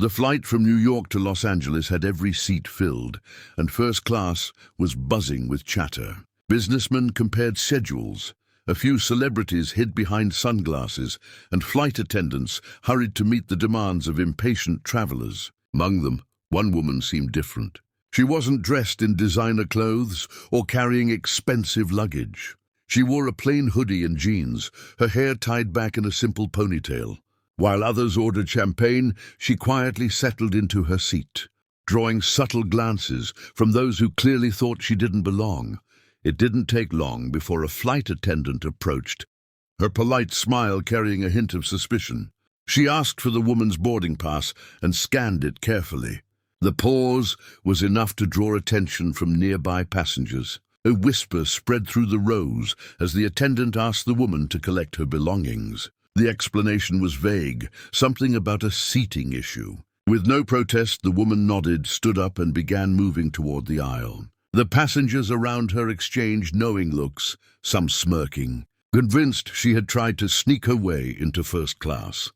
The flight from New York to Los Angeles had every seat filled, and first class was buzzing with chatter. Businessmen compared schedules. A few celebrities hid behind sunglasses, and flight attendants hurried to meet the demands of impatient travelers. Among them, one woman seemed different. She wasn't dressed in designer clothes or carrying expensive luggage. She wore a plain hoodie and jeans, her hair tied back in a simple ponytail. While others ordered champagne, she quietly settled into her seat, drawing subtle glances from those who clearly thought she didn't belong. It didn't take long before a flight attendant approached, her polite smile carrying a hint of suspicion. She asked for the woman's boarding pass and scanned it carefully. The pause was enough to draw attention from nearby passengers. A whisper spread through the rows as the attendant asked the woman to collect her belongings. The explanation was vague, something about a seating issue. With no protest, the woman nodded, stood up, and began moving toward the aisle. The passengers around her exchanged knowing looks, some smirking, convinced she had tried to sneak her way into first class.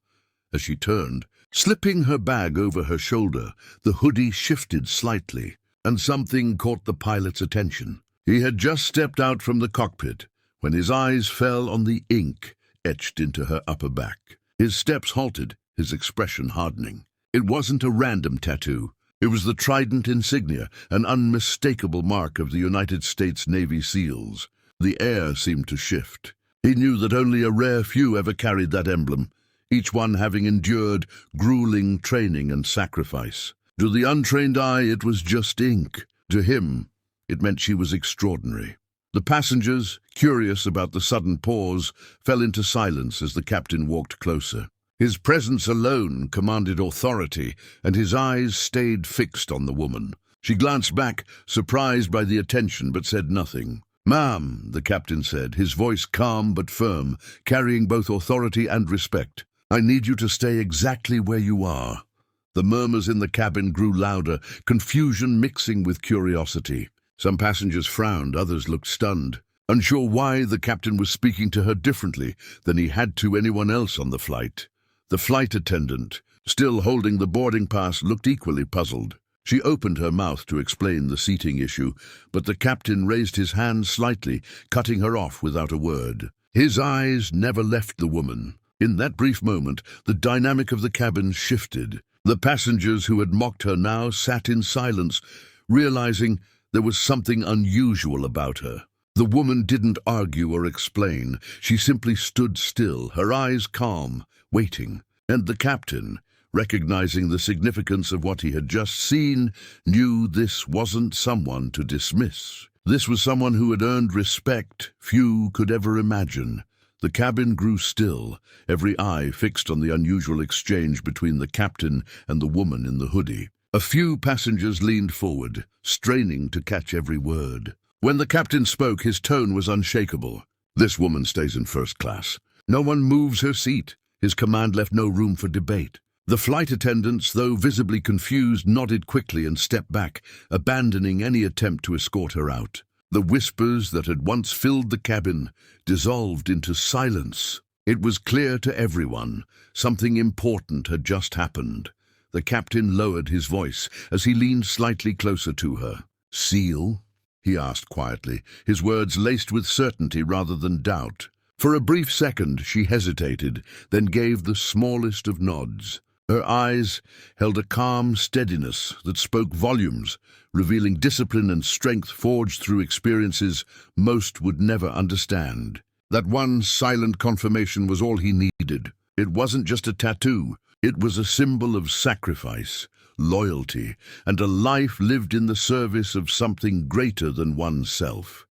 As she turned, slipping her bag over her shoulder, the hoodie shifted slightly, and something caught the pilot's attention. He had just stepped out from the cockpit when his eyes fell on the ink etched into her upper back. His steps halted, his expression hardening. It wasn't a random tattoo. It was the trident insignia, an unmistakable mark of the United States Navy SEALs. The air seemed to shift. He knew that only a rare few ever carried that emblem, each one having endured grueling training and sacrifice. To the untrained eye, it was just ink. To him, it meant she was extraordinary. The passengers, curious about the sudden pause, fell into silence as the captain walked closer. His presence alone commanded authority, and his eyes stayed fixed on the woman. She glanced back, surprised by the attention, but said nothing. "Ma'am," the captain said, his voice calm but firm, carrying both authority and respect. "I need you to stay exactly where you are." The murmurs in the cabin grew louder, confusion mixing with curiosity. Some passengers frowned, others looked stunned, unsure why the captain was speaking to her differently than he had to anyone else on the flight. The flight attendant, still holding the boarding pass, looked equally puzzled. She opened her mouth to explain the seating issue, but the captain raised his hand slightly, cutting her off without a word. His eyes never left the woman. In that brief moment, the dynamic of the cabin shifted. The passengers who had mocked her now sat in silence, realizing there was something unusual about her. The woman didn't argue or explain. She simply stood still, her eyes calm, waiting. And the captain, recognizing the significance of what he had just seen, knew this wasn't someone to dismiss. This was someone who had earned respect few could ever imagine. The cabin grew still, every eye fixed on the unusual exchange between the captain and the woman in the hoodie. A few passengers leaned forward, straining to catch every word. When the captain spoke, his tone was unshakable. "This woman stays in first class. No one moves her seat." His command left no room for debate. The flight attendants, though visibly confused, nodded quickly and stepped back, abandoning any attempt to escort her out. The whispers that had once filled the cabin dissolved into silence. It was clear to everyone something important had just happened. The captain lowered his voice as he leaned slightly closer to her. "SEAL?" he asked quietly, his words laced with certainty rather than doubt. For a brief second she hesitated, then gave the smallest of nods. Her eyes held a calm steadiness that spoke volumes, revealing discipline and strength forged through experiences most would never understand. That one silent confirmation was all he needed. It wasn't just a tattoo. It was a symbol of sacrifice, loyalty, and a life lived in the service of something greater than oneself.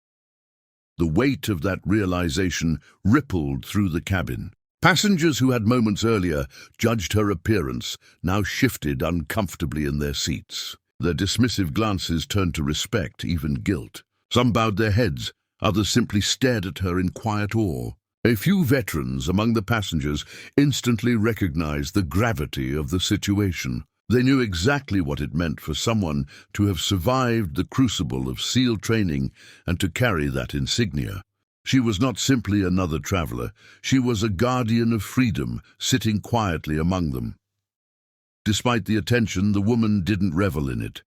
The weight of that realization rippled through the cabin. Passengers who had moments earlier judged her appearance now shifted uncomfortably in their seats. Their dismissive glances turned to respect, even guilt. Some bowed their heads, others simply stared at her in quiet awe. A few veterans among the passengers instantly recognized the gravity of the situation. They knew exactly what it meant for someone to have survived the crucible of SEAL training and to carry that insignia. She was not simply another traveler. She was a guardian of freedom, sitting quietly among them. Despite the attention, the woman didn't revel in it.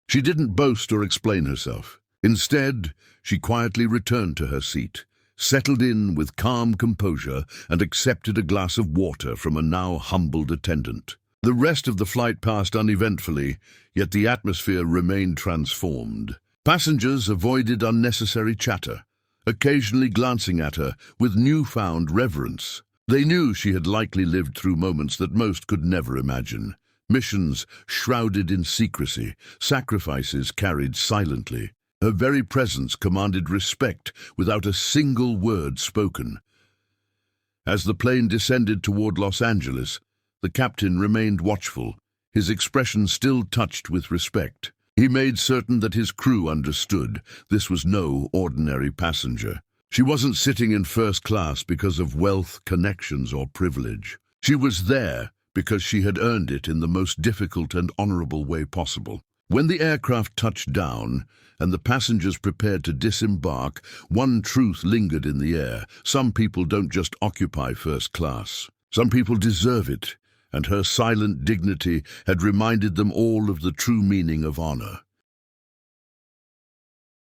She didn't boast or explain herself. Instead, she quietly returned to her seat, settled in with calm composure, and accepted a glass of water from a now humbled attendant. The rest of the flight passed uneventfully, yet the atmosphere remained transformed. Passengers avoided unnecessary chatter, occasionally glancing at her with newfound reverence. They knew she had likely lived through moments that most could never imagine. Missions shrouded in secrecy, sacrifices carried silently. Her very presence commanded respect without a single word spoken. As the plane descended toward Los Angeles, the captain remained watchful, his expression still touched with respect. He made certain that his crew understood this was no ordinary passenger. She wasn't sitting in first class because of wealth, connections, or privilege. She was there because she had earned it in the most difficult and honorable way possible. When the aircraft touched down and the passengers prepared to disembark, one truth lingered in the air. Some people don't just occupy first class. Some people deserve it, and her silent dignity had reminded them all of the true meaning of honor.